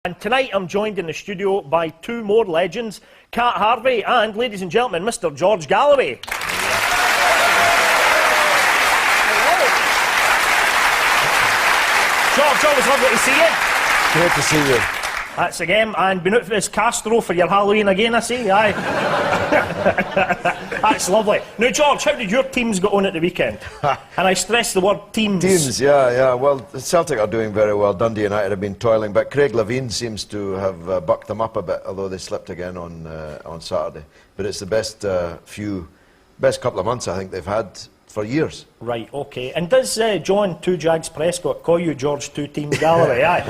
And tonight I'm joined in the studio by two more legends, Cat Harvey and, ladies and gentlemen, Mr. George Galloway. George, always lovely to see you. Great to see you. That's again, and been out for this Castro for your Halloween again, I see. Aye. That's lovely. Now, George, how did your teams get on at the weekend? And I stress the word teams. Teams, yeah. Well, Celtic are doing very well. Dundee United have been toiling, but Craig Levein seems to have bucked them up a bit, although they slipped again on Saturday. But it's the best couple of months I think they've had for years. Right, OK. And does John Two Jags Prescott call you George Two Teams Galloway? Aye.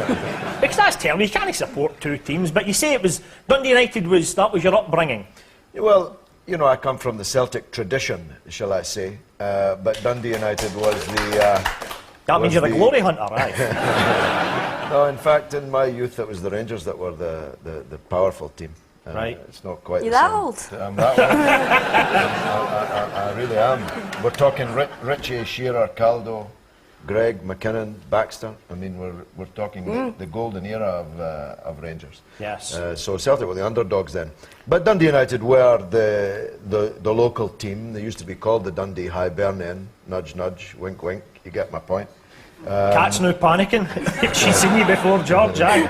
Because that's terrible. You can't support two teams, but you say it was Dundee United that was your upbringing. Well, you know, I come from the Celtic tradition, shall I say, but Dundee United was the... that means you're a glory hunter, right? No, in fact, in my youth, it was the Rangers that were the powerful team. Right. It's not quite You're the same. that old? I'm that old. I really am. We're talking Richie, Shearer, Caldo, Greg, McKinnon, Baxter. I mean, we're talking the golden era of Rangers. Yes. So Celtic were the underdogs then. But Dundee United were the local team. They used to be called the Dundee Hibernian. Nudge, nudge, wink, wink. You get my point. Cat's now panicking. She's seen you before, George. Aye.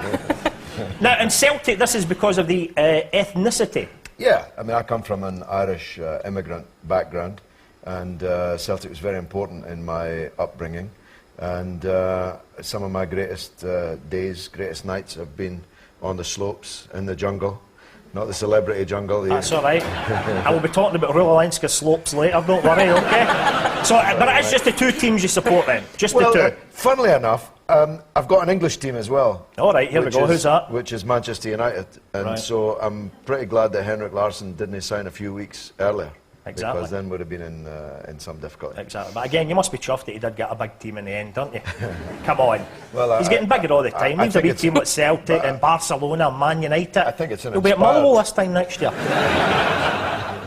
Now, in Celtic, this is because of the ethnicity. Yeah, I mean, I come from an Irish immigrant background, and Celtic was very important in my upbringing. And some of my greatest days, greatest nights have been on the slopes, in the jungle. Not the celebrity jungle. That's all right. I will be talking about Rulanska slopes later, don't worry, OK? So, but it's just the two teams you support then? Just the two? Funnily enough, I've got an English team as well. All right, here we go. Who's that? Which is Manchester United. And so I'm pretty glad that Henrik Larsson didn't sign a few weeks earlier. Exactly. Because then would have been in some difficulty. Exactly. But again, you must be chuffed that he did get a big team in the end, don't you? Come on. Well, he's getting bigger all the time. He's a big team like Celtic and Barcelona and Man United. I think it's an He'll be at Motherwell this time next year.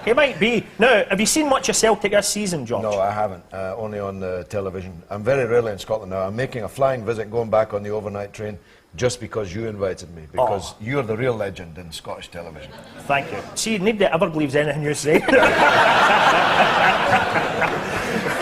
He might be. Now, have you seen much of Celtic this season, George? No, I haven't. Only on the television. I'm very rarely in Scotland now. I'm making a flying visit, going back on the overnight train, just because you invited me. Because you're the real legend in Scottish television. Thank you. See, nobody ever believes anything you say.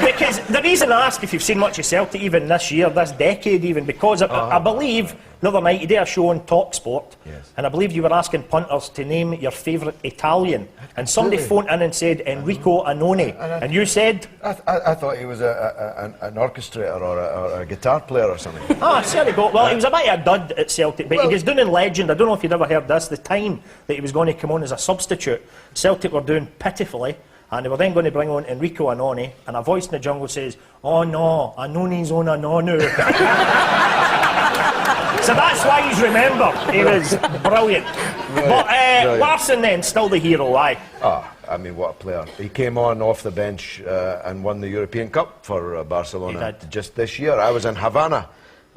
Because the reason I ask if you've seen much of Celtic even this year, this decade even, because I believe the other night you did a show on TalkSport, and I believe you were asking punters to name your favourite Italian, and somebody phoned in and said Enrico Annoni, and you said? I thought he was an orchestrator or a guitar player or something. Ah, there you go. Well, he was a bit of a dud at Celtic, but he was doing in legend. I don't know if you'd ever heard this, the time that he was going to come on as a substitute, Celtic were doing pitifully. And they were then going to bring on Enrico Annoni, and a voice in the jungle says, "Oh no, Annoni's on a no-no." So that's why he's remembered. He was brilliant. Right. But Larsson then, still the hero, aye? I mean, what a player. He came on off the bench and won the European Cup for Barcelona just this year. I was in Havana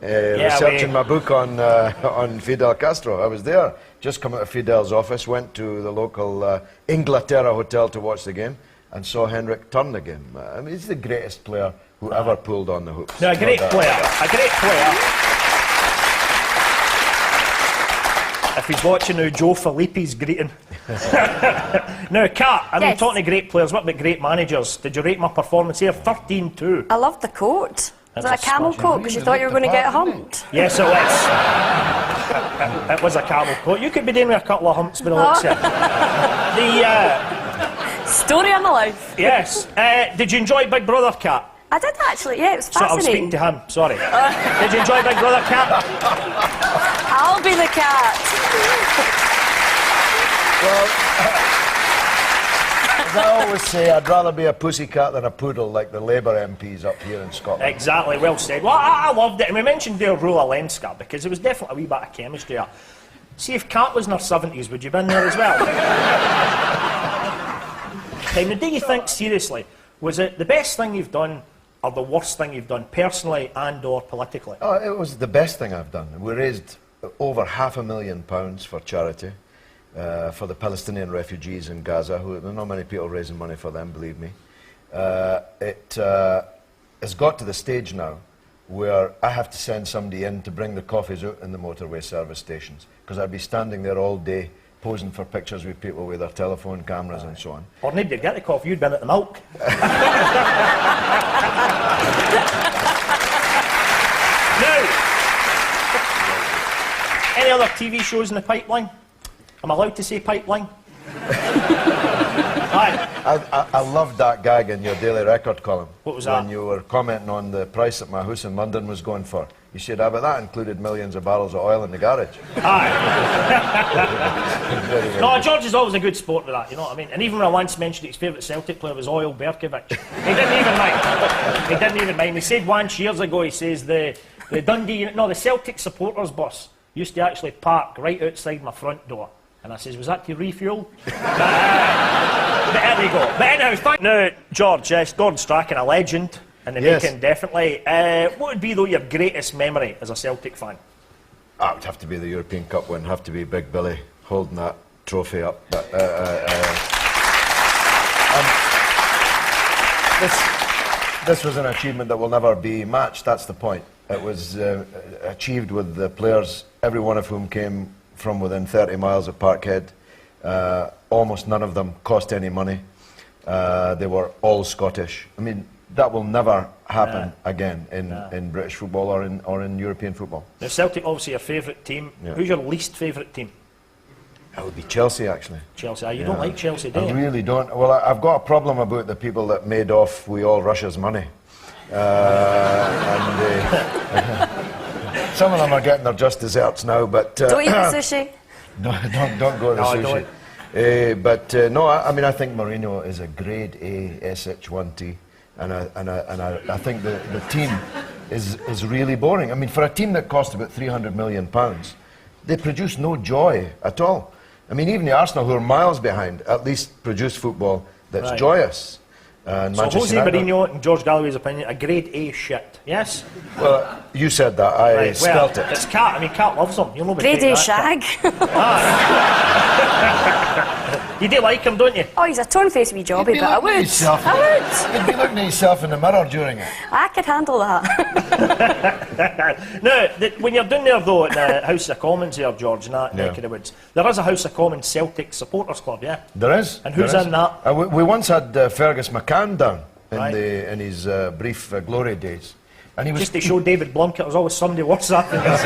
researching my book on Fidel Castro. I was there, just come out of Fidel's office, went to the local Inglaterra hotel to watch the game, and saw Henrik turn the game. I mean, he's the greatest player who ever pulled on the hoops. No, a great player. A great player. If he's watching now, Joe Filippi's greeting. Now, Kat, I mean, talking to great players, what about great managers? Did you rate my performance here? 13-2. I loved the coat. Was that a camel coat? Because you thought you were going to get humped. Yes, it was. It was a camel coat. You could be doing with a couple of humps with the looks of it. Story of my life. Yes. Did you enjoy Big Brother, Kat? I did actually, yeah, it was fascinating. So I was speaking to him, sorry. Did you enjoy Big Brother, Kat? I'll be the cat. Well, as I always say, I'd rather be a pussycat than a poodle like the Labour MPs up here in Scotland. Exactly, well said. Well, I loved it. And we mentioned Dale Rulanska because there was definitely a wee bit of chemistry there. See, if Kat was in her 70s, would you have been there as well? Now, do you think, seriously, was it the best thing you've done or the worst thing you've done, personally and or politically? Oh, it was the best thing I've done. We raised over £500,000 for charity. For the Palestinian refugees in Gaza, there are not many people raising money for them, believe me. It has got to the stage now where I have to send somebody in to bring the coffees out in the motorway service stations, because I'd be standing there all day posing for pictures with people with their telephone cameras and so on. Or maybe they'd get the coffee, you'd been at the milk. Now, any other TV shows in the pipeline? Am I allowed to say pipeline? Aye. I loved that gag in your Daily Record column. What was that? When you were commenting on the price that my house in London was going for. You said, but that included millions of barrels of oil in the garage. Aye. No, George is always a good sport with that, you know what I mean? And even when I once mentioned his favourite Celtic player was Oil Berkovic, he didn't even mind. He didn't even mind. He said once years ago, he says, the Celtic supporters bus used to actually park right outside my front door. And I says, was that to refuel? But there we go. But anyhow, now, George, Gordon Strachan, a legend in the making, definitely. What would be, though, your greatest memory as a Celtic fan? It would have to be the European Cup win, have to be Big Billy holding that trophy up. But, this was an achievement that will never be matched, that's the point. It was achieved with the players, every one of whom came from within 30 miles of Parkhead. Almost none of them cost any money. They were all Scottish. I mean, that will never happen again in British football or in European football. Now, Celtic, obviously your favourite team. Yeah. Who's your least favourite team? It would be Chelsea, actually. Chelsea. You don't like Chelsea, do you? I really don't. Well, I've got a problem about the people that made off with all Russia's money. Some of them are getting their just desserts now, but... don't eat the sushi. Don't go to the sushi. No, I mean, I think Mourinho is a grade A SH1T, and I think the team is really boring. I mean, for a team that cost about £300 million, they produce no joy at all. I mean, even the Arsenal, who are miles behind, at least produce football that's joyous. And so Jose Mourinho, in George Galloway's opinion, a grade A shit, yes? Well, you said that, I spelt it. It's Cat, I mean, Cat loves him. You'll know grade A shag. You do like him, don't you? Oh, he's a torn-faced wee jobby, but I would. You'd be looking at yourself in the mirror during it. I could handle that. Now, when you're down there, though, at the House of Commons here, George, in that neck of the woods, there is a House of Commons Celtic supporters club, yeah? There is. And who's in that? We once had Fergus McCann down in his brief glory days. And he was just to show David Blunkett, there's always somebody WhatsApping us.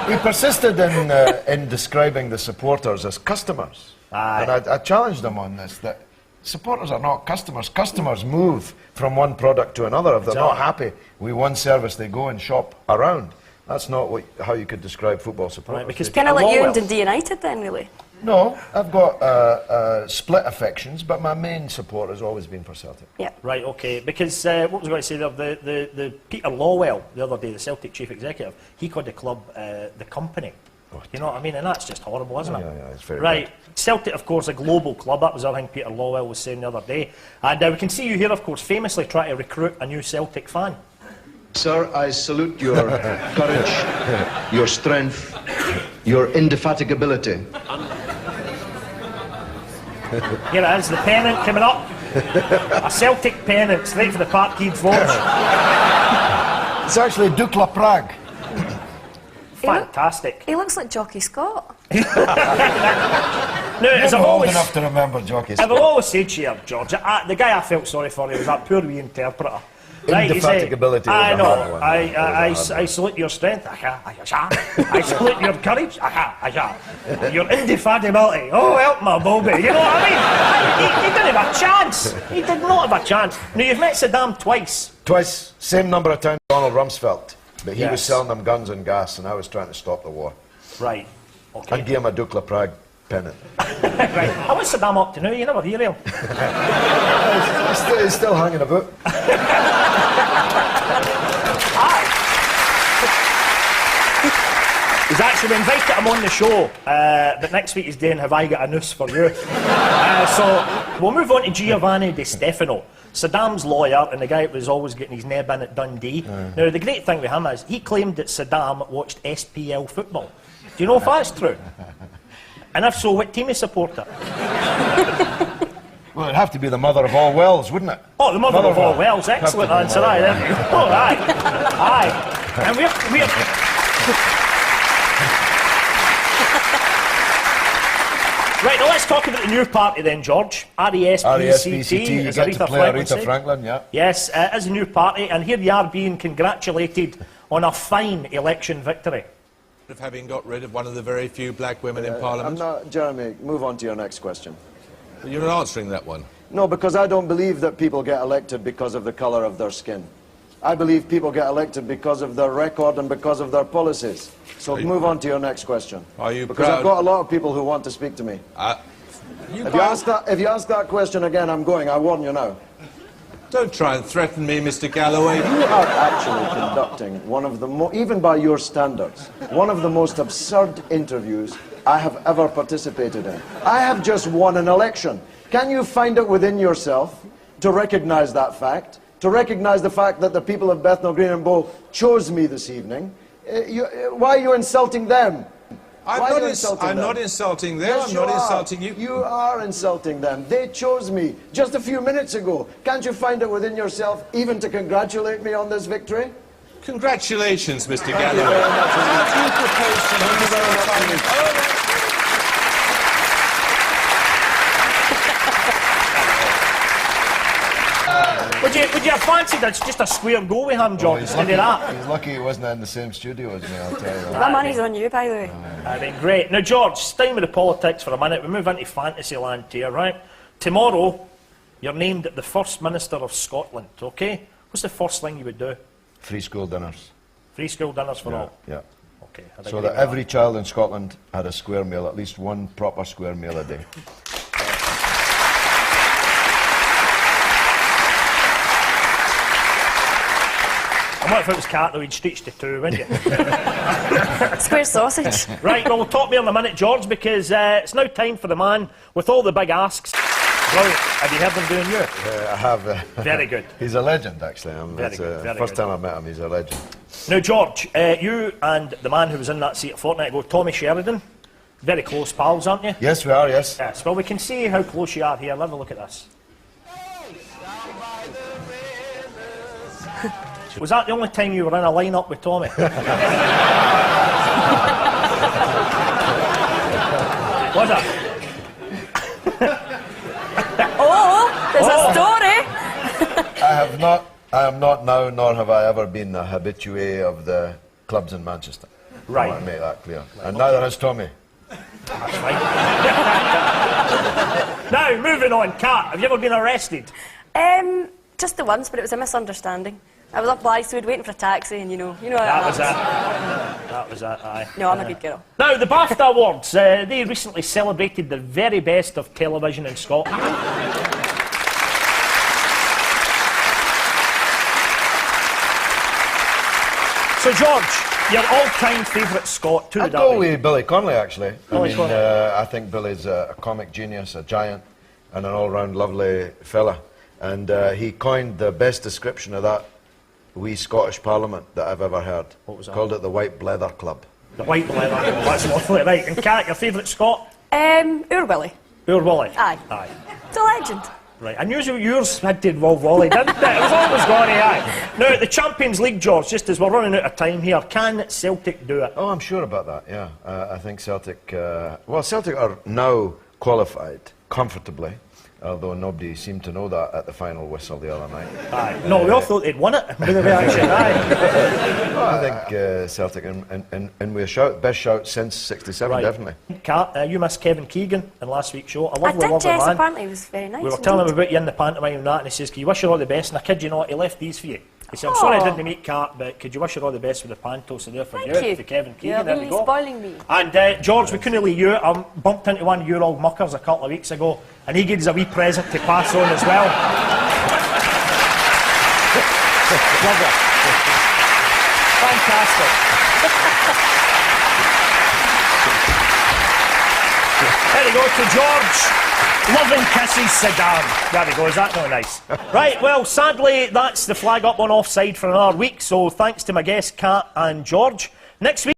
He persisted in describing the supporters as customers. And I challenged him on this, that supporters are not customers. Customers move from one product to another. If they're not happy with one service, they go and shop around. That's not how you could describe football supporters. Because kind of like you and Dundee United then, really? No, I've got split affections, but my main support has always been for Celtic. Yeah. Right, okay. Because what was I going to say there? The Peter Lawwell the other day, the Celtic chief executive, he called the club the company. You know what I mean? And that's just horrible, isn't it? Yeah, it's very right. bad. Celtic, of course, a global club. That was the other thing Peter Lawwell was saying the other day. And we can see you here, of course, famously trying to recruit a new Celtic fan. Sir, I salute your courage, your strength, your indefatigability. Here it is, the pennant coming up. A Celtic pennant, straight for the Parkhead Forge. It's actually Dukla Prague. Fantastic. He looks like Jockey Scott. Now, as I've old always, enough to remember Jockey Scott. I've always said to you, George, the guy I felt sorry for, he was that poor wee interpreter. Indefatigability. I know. I salute your strength. I salute your courage. Your indefatigability. Oh, help my Bobby. You know what I mean? He didn't have a chance. He did not have a chance. Now, you've met Saddam twice. Twice. Same number of times Donald Rumsfeld. But he was selling them guns and gas, and I was trying to stop the war. Right. Okay. And gave him a Dukla Prague pennant. Right. And what's Saddam up to now? You never hear him. He's still hanging about. He's actually invited him on the show, but next week he's doing Have I Got a Noose for You? So we'll move on to Giovanni Di Stefano, Saddam's lawyer and the guy that was always getting his neb in at Dundee. Now the great thing with him is he claimed that Saddam watched SPL football. Do you know if that's true? And if so, what team he supported? Well, it'd have to be the mother of all wells, wouldn't it? Oh, the mother of all wells. Excellent answer. Aye, there you go. Aye. Aye. And we're Right, now let's talk about the new party then, George. RESPCT. You get to play Aretha Franklin, yeah. Yes, as a new party, and here you are being congratulated on a fine election victory. Of having got rid of one of the very few black women in Parliament. I'm not, Jeremy, move on to your next question. You're not answering that one. No, because I don't believe that people get elected because of the colour of their skin. I believe people get elected because of their record and because of their policies. So move on to your next question. Are you because proud? I've got a lot of people who want to speak to me. If you ask that question again, I'm going. I warn you now. Don't try and threaten me, Mr. Galloway. You are actually conducting one of the even by your standards, one of the most absurd interviews I have ever participated in. I have just won an election. Can you find it within yourself to recognise that fact? To recognise the fact that the people of Bethnal Green and Bow chose me this evening? Why are you insulting them? I'm not insulting them. Yes, I'm not insulting you. You are insulting them. They chose me just a few minutes ago. Can't you find it within yourself even to congratulate me on this victory? Congratulations, Mr. Galloway. Would you have fancied it's just a square goal with him, George, instead of that? He's lucky he wasn't in the same studio as me, I'll tell you. My money's on you, by the way. I mean, great. Now, George, staying with the politics for a minute, we move into fantasy land here, right? Tomorrow, you're named the First Minister of Scotland, OK? What's the first thing you would do? Free school dinners. Free school dinners for all? Yeah. OK. So that every child in Scotland had a square meal, at least one proper square meal a day. And what if it was cat, though? He'd stretch to two, wouldn't you? Square sausage. Right, well, we'll talk more in a minute, George, because it's now time for the man with all the big asks. Well, have you heard them doing you? I have. Very good. He's a legend, actually. Very good. First time I met him, he's a legend. Now, George, you and the man who was in that seat a fortnight ago, Tommy Sheridan, very close pals, aren't you? Yes, we are, yes. Yes, well, we can see how close you are here. Have a look at this. Was that the only time you were in a line-up with Tommy? Was it? Oh, there's a story. I am not now, nor have I ever been a habitué of the clubs in Manchester. Right. I want to make that clear. And neither has Tommy. That's right. Now, moving on, Kat, have you ever been arrested? Just the once, but it was a misunderstanding. I was up Blythewood waiting for a taxi, and you know how That was happens. it. That was it, aye. No, I'm a good girl. Now, the BAFTA Awards, they recently celebrated the very best of television in Scotland. So, George, your all-time favourite Scot, too, I'd go with Billy Connolly, actually. Connolly. I think Billy's a comic genius, a giant, and an all-round lovely fella. And he coined the best description of that wee Scottish Parliament that I've ever heard. What was that? Called it the White Blether Club. The White Blether. That's lovely, right. And Kat, your favourite Scot? Ur Willie. Ur Willie? Aye. Aye. It's a legend. Right, I knew yours had to involve Wally, didn't it? It was always going aye. Now, the Champions League, George, just as we're running out of time here, can Celtic do it? Oh, I'm sure about that, yeah. I think Celtic... well, Celtic are now qualified comfortably, although nobody seemed to know that at the final whistle the other night. Aye. No, we all thought they'd won it with the reaction, aye. Well, I think Celtic, and we're best shout since '67, right. Definitely. Kat, you missed Kevin Keegan in last week's show. A lovely, I did, lovely yes, man. apparently he was very nice. We were telling him about you in the pantomime and that, and he says, can you wish her all the best? And I kid you not, he left these for you. He said, I'm sorry I didn't meet Kat, but could you wish her all the best with the panto? So there for you, for Kevin Keegan. You're there really we go. spoiling me. And George, we couldn't leave you. I bumped into one of your old muckers a couple of weeks ago, and he gives us a wee present to pass on as well. Lovely. Fantastic. There you go to George. Loving kisses, Saddam. There we go, is that not nice? Right, well, sadly, that's the flag up on Offside for another week, so thanks to my guests, Kat and George. Next week...